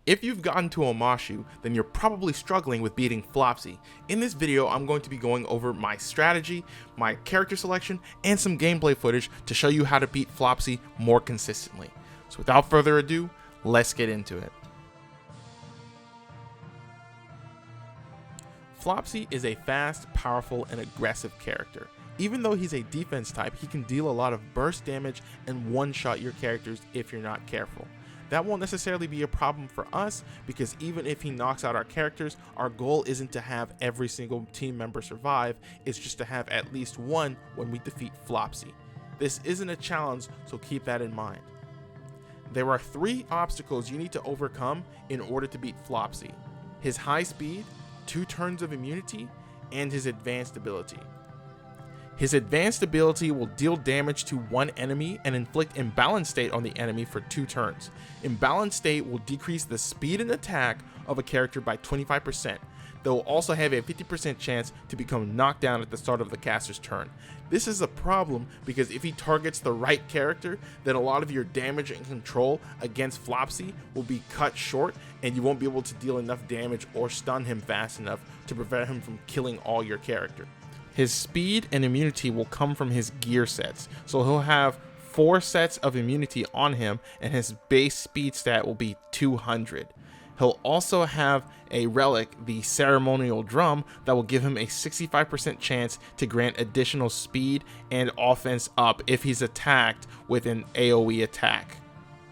If you've gotten to Omashu, then you're probably struggling with beating Flopsie. In this video, I'm going to be going over my strategy, my character selection, and some gameplay footage to show you how to beat Flopsie more consistently. So without further ado, let's get into it. Flopsie is a fast, powerful, and aggressive character. Even though he's a defense type, he can deal a lot of burst damage and one-shot your characters if you're not careful. That won't necessarily be a problem for us, because even if he knocks out our characters, our goal isn't to have every single team member survive, it's just to have at least one when we defeat Flopsie. This isn't a challenge, so keep that in mind. There are 3 obstacles you need to overcome in order to beat Flopsie: his high speed, 2 turns of immunity, and his advanced ability. His advanced ability will deal damage to one enemy and inflict imbalance state on the enemy for 2 turns. Imbalance state will decrease the speed and attack of a character by 25%. They will also have a 50% chance to become knocked down at the start of the caster's turn. This is a problem because if he targets the right character, then a lot of your damage and control against Flopsie will be cut short, and you won't be able to deal enough damage or stun him fast enough to prevent him from killing all your character. His speed and immunity will come from his gear sets, so he'll have 4 sets of immunity on him, and his base speed stat will be 200. He'll also have a relic, the ceremonial drum, that will give him a 65% chance to grant additional speed and offense up if he's attacked with an AoE attack.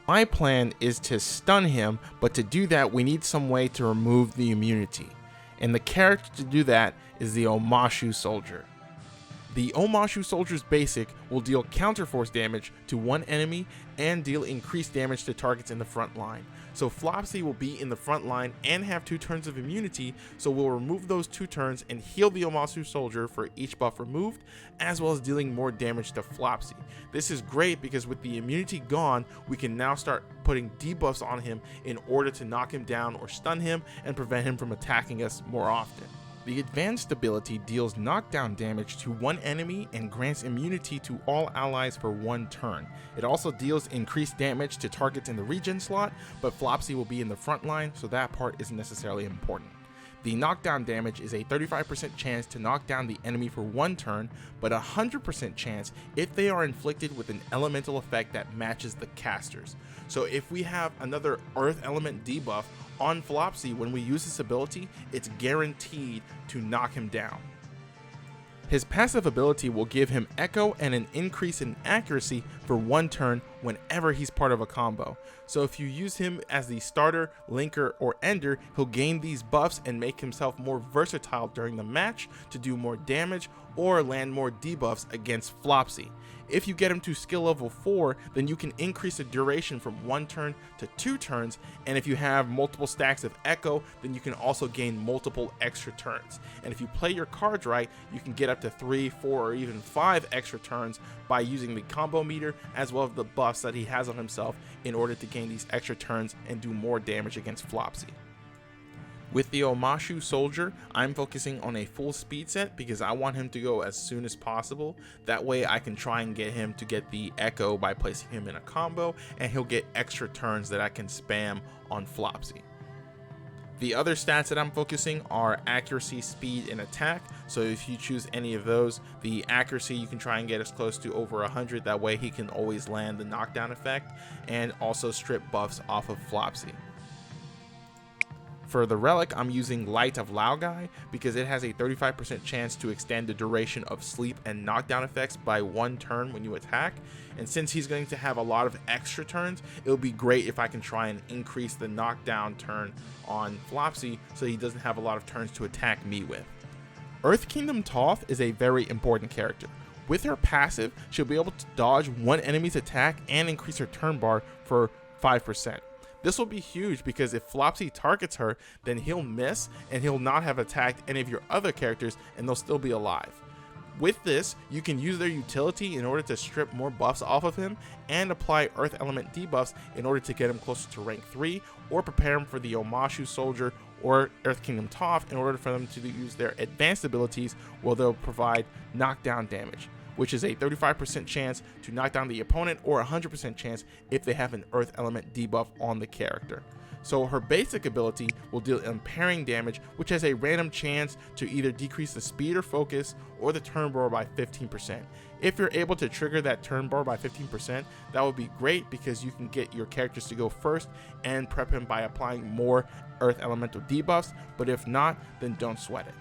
My plan is to stun him, but to do that we need some way to remove the immunity. And the character to do that is the Omashu soldier. The Omashu soldier's basic will deal counterforce damage to one enemy and deal increased damage to targets in the front line. So Flopsie will be in the front line and have 2 turns of immunity, so we'll remove those 2 turns and heal the Omashu soldier for each buff removed, as well as dealing more damage to Flopsie. This is great because with the immunity gone, we can now start putting debuffs on him in order to knock him down or stun him and prevent him from attacking us more often. The advanced ability deals knockdown damage to one enemy and grants immunity to all allies for 1 turn. It also deals increased damage to targets in the regen slot, but Flopsie will be in the front line, so that part isn't necessarily important. The knockdown damage is a 35% chance to knock down the enemy for 1 turn, but a 100% chance if they are inflicted with an elemental effect that matches the casters. So if we have another earth element debuff on Flopsie when we use this ability, it's guaranteed to knock him down. His passive ability will give him echo and an increase in accuracy for 1 turn whenever he's part of a combo. So if you use him as the starter, linker, or ender, he'll gain these buffs and make himself more versatile during the match to do more damage or land more debuffs against Flopsie. If you get him to skill level 4, then you can increase the duration from 1 turn to 2 turns, and if you have multiple stacks of echo, then you can also gain multiple extra turns. And if you play your cards right, you can get up to 3, 4, or even 5 extra turns by using the combo meter as well as the buffs that he has on himself in order to gain these extra turns and do more damage against Flopsie. With the Omashu soldier, I'm focusing on a full speed set because I want him to go as soon as possible. That way I can try and get him to get the echo by placing him in a combo, and he'll get extra turns that I can spam on Flopsie. The other stats that I'm focusing are accuracy, speed, and attack. So if you choose any of those, the accuracy you can try and get as close to over 100. That way he can always land the knockdown effect and also strip buffs off of Flopsie. For the relic, I'm using Light of Laogai because it has a 35% chance to extend the duration of sleep and knockdown effects by 1 turn when you attack. And since he's going to have a lot of extra turns, it'll be great if I can try and increase the knockdown turn on Flopsie so he doesn't have a lot of turns to attack me with. Earth Kingdom Toph is a very important character. With her passive, she'll be able to dodge one enemy's attack and increase her turn bar for 5%. This will be huge because if Flopsie targets her, then he'll miss and he'll not have attacked any of your other characters and they'll still be alive. With this, you can use their utility in order to strip more buffs off of him and apply Earth Element debuffs in order to get him closer to rank 3 or prepare him for the Omashu soldier or Earth Kingdom Toph in order for them to use their advanced abilities where they'll provide knockdown damage, which is a 35% chance to knock down the opponent or a 100% chance if they have an Earth Element debuff on the character. So her basic ability will deal impairing damage, which has a random chance to either decrease the speed or focus or the turn bar by 15%. If you're able to trigger that turn bar by 15%, that would be great because you can get your characters to go first and prep him by applying more earth elemental debuffs, but if not, then don't sweat it.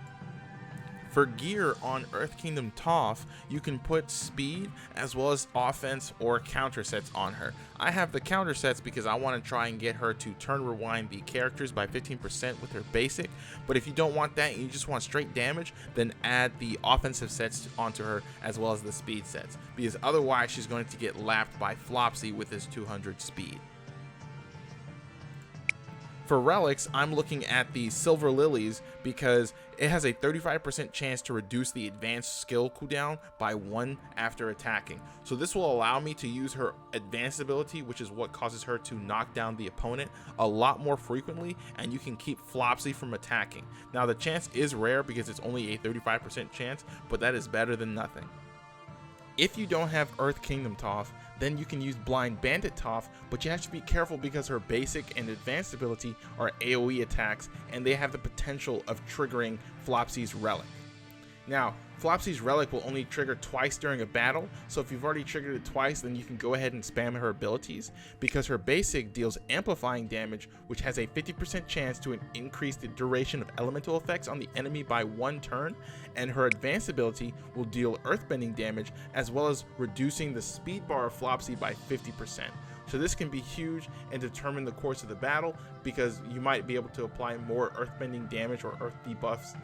For gear on Earth Kingdom Toph, you can put speed as well as offense or counter sets on her. I have the counter sets because I want to try and get her to turn rewind the characters by 15% with her basic, but if you don't want that and you just want straight damage, then add the offensive sets onto her as well as the speed sets, because otherwise she's going to get lapped by Flopsie with his 200 speed. For relics, I'm looking at the Silver Lilies because it has a 35% chance to reduce the advanced skill cooldown by 1 after attacking. So this will allow me to use her advanced ability, which is what causes her to knock down the opponent, a lot more frequently, and you can keep Flopsie from attacking. Now the chance is rare because it's only a 35% chance, but that is better than nothing. If you don't have Earth Kingdom Toph, then you can use Blind Bandit Toph, but you have to be careful because her basic and advanced ability are AoE attacks and they have the potential of triggering Flopsie's relic. Now, Flopsie's relic will only trigger twice during a battle, so if you've already triggered it twice, then you can go ahead and spam her abilities, because her basic deals amplifying damage, which has a 50% chance to increase the duration of elemental effects on the enemy by 1 turn, and her advanced ability will deal earthbending damage as well as reducing the speed bar of Flopsie by 50%. So this can be huge and determine the course of the battle, because you might be able to apply more earthbending damage or earth debuffs.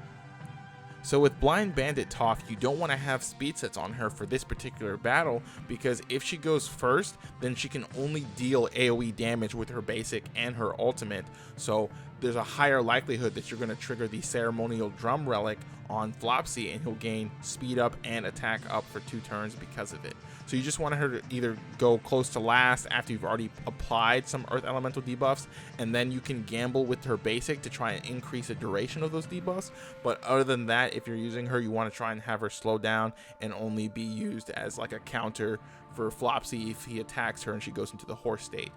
So with Blind Bandit Toph, you don't want to have speed sets on her for this particular battle, because if she goes first, then she can only deal AoE damage with her basic and her ultimate. So there's a higher likelihood that you're going to trigger the Ceremonial Drum Relic on Flopsie and he'll gain speed up and attack up for 2 turns because of it. So you just want her to either go close to last after you've already applied some Earth Elemental debuffs, and then you can gamble with her basic to try and increase the duration of those debuffs. But other than that, if you're using her, you want to try and have her slow down and only be used as like a counter for Flopsie if he attacks her and she goes into the horse state.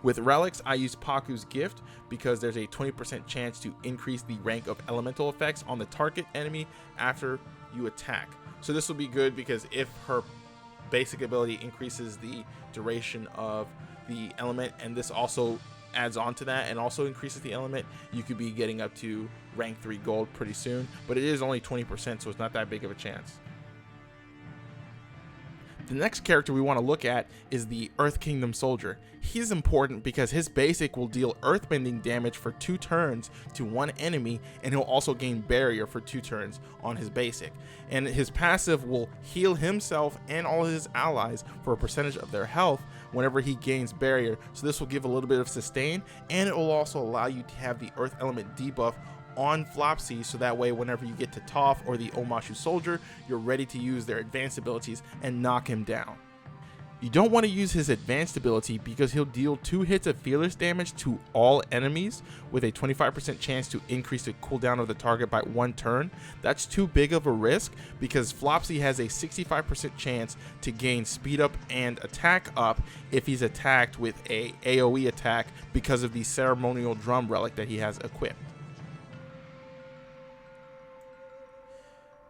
With relics, I use Paku's Gift because there's a 20% chance to increase the rank of elemental effects on the target enemy after you attack. So this will be good because if her basic ability increases the duration of the element, and this also adds on to that and also increases the element, you could be getting up to rank 3 gold pretty soon, but it is only 20%, so it's not that big of a chance. The next character we want to look at is the Earth Kingdom Soldier. He's important because his basic will deal earthbending damage for 2 turns to 1 enemy, and he'll also gain barrier for 2 turns on his basic. And his passive will heal himself and all his allies for a percentage of their health whenever he gains barrier. So this will give a little bit of sustain, and it will also allow you to have the earth element debuff on Flopsie, so that way whenever you get to Toph or the Omashu Soldier, you're ready to use their advanced abilities and knock him down. You don't want to use his advanced ability because he'll deal 2 hits of fearless damage to all enemies with a 25% chance to increase the cooldown of the target by 1 turn. That's too big of a risk because Flopsie has a 65% chance to gain speed up and attack up if he's attacked with a AoE attack because of the Ceremonial Drum Relic that he has equipped.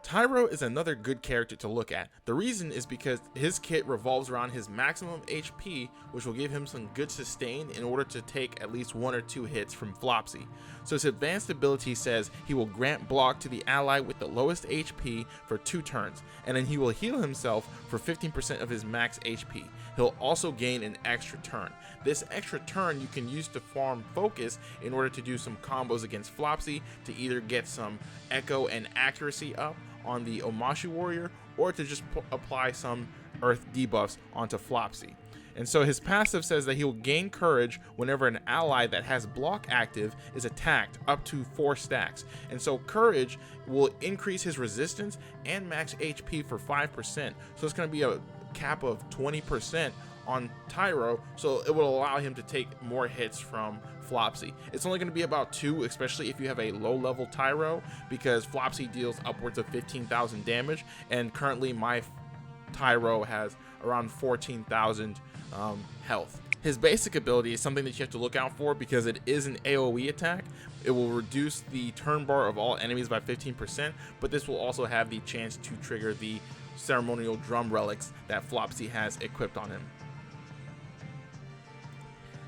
Tyro is another good character to look at. The reason is because his kit revolves around his maximum HP, which will give him some good sustain in order to take at least 1 or 2 hits from Flopsie. So his advanced ability says he will grant block to the ally with the lowest HP for 2 turns, and then he will heal himself for 15% of his max HP. He'll also gain an extra turn. This extra turn you can use to farm focus in order to do some combos against Flopsie to either get some echo and accuracy up on the Omashu warrior, or to just apply some earth debuffs onto Flopsie. And so his passive says that he will gain courage whenever an ally that has block active is attacked up to 4 stacks. And so courage will increase his resistance and max HP for 5%. So it's going to be a cap of 20% on Tyro, so it will allow him to take more hits from Flopsie. It's only going to be about 2, especially if you have a low level Tyro, because Flopsie deals upwards of 15,000 damage, and currently my Tyro has around 14,000 health. His basic ability is something that you have to look out for because it is an AoE attack. It will reduce the turn bar of all enemies by 15%, but this will also have the chance to trigger the ceremonial drum relics that Flopsie has equipped on him.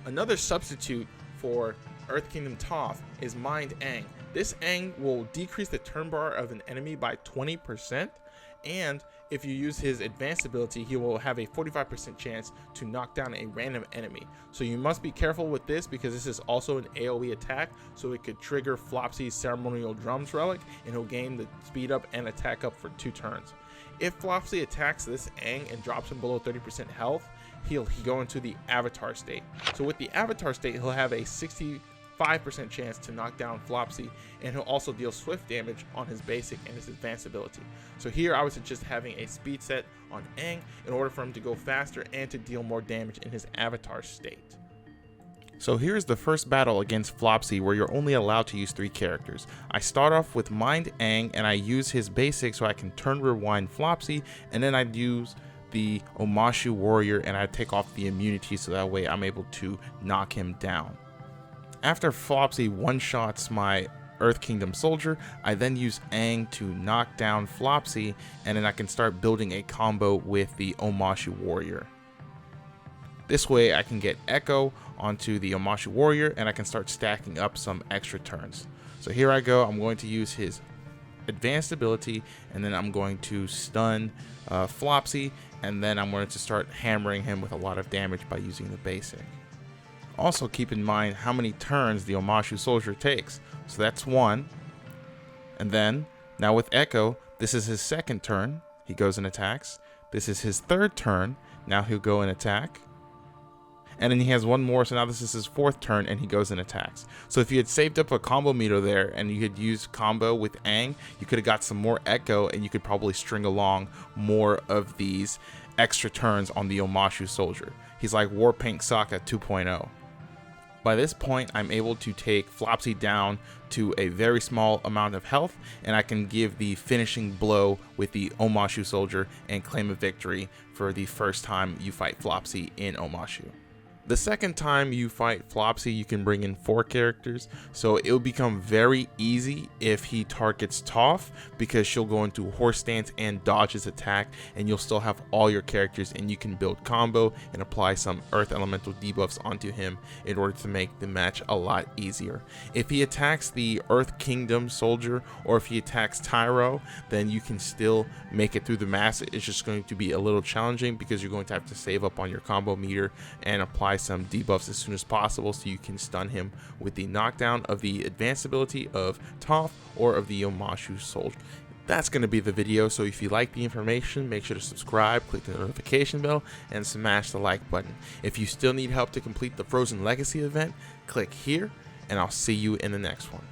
Another substitute for Earth Kingdom Toph is Mind Aang. This Aang will decrease the turn bar of an enemy by 20%, and if you use his advanced ability, he will have a 45% chance to knock down a random enemy. So you must be careful with this because this is also an AoE attack, so it could trigger Flopsie's ceremonial drums relic, and he'll gain the speed up and attack up for 2 turns. If Flopsie attacks this Aang and drops him below 30% health, he'll go into the Avatar state. So with the Avatar state, he'll have a 65% chance to knock down Flopsie, and he'll also deal swift damage on his basic and his advanced ability. So here I would suggest having a speed set on Aang in order for him to go faster and to deal more damage in his Avatar state. So here's the first battle against Flopsie, where you're only allowed to use 3 characters. I start off with Mind Aang, and I use his basic so I can turn rewind Flopsie, and then I use the Omashu warrior and I take off the immunity so that way I'm able to knock him down. After Flopsie one-shots my Earth Kingdom soldier, I then use Aang to knock down Flopsie, and then I can start building a combo with the Omashu warrior. This way I can get Echo onto the Omashu warrior and I can start stacking up some extra turns. So here I go, I'm going to use his advanced ability, and then I'm going to stun Flopsie, and then I'm going to start hammering him with a lot of damage by using the basic. Also keep in mind how many turns the Omashu soldier takes. So that's 1. And then, now with Echo, this is his 2nd turn, he goes and attacks. This is his 3rd turn, now he'll go and attack. And then he has 1 more, so now this is his 4th turn and he goes and attacks. So if you had saved up a combo meter there and you had used combo with Aang, you could have got some more Echo and you could probably string along more of these extra turns on the Omashu soldier. He's like War Paint Sokka 2.0. By this point, I'm able to take Flopsie down to a very small amount of health, and I can give the finishing blow with the Omashu soldier and claim a victory for the first time you fight Flopsie in Omashu. The second time you fight Flopsie, you can bring in 4 characters, so it will become very easy if he targets Toph, because she'll go into horse stance and dodge his attack, and you'll still have all your characters, and you can build combo and apply some earth elemental debuffs onto him in order to make the match a lot easier. If he attacks the Earth Kingdom soldier, or if he attacks Tyro, then you can still make it through the match. It's just going to be a little challenging because you're going to have to save up on your combo meter and apply some debuffs as soon as possible so you can stun him with the knockdown of the advanced ability of Toph or of the Omashu soldier. That's going to be the video, so if you like the information, make sure to subscribe, click the notification bell, and smash the like button. If you still need help to complete the Frozen Legacy event, click here, and I'll see you in the next one.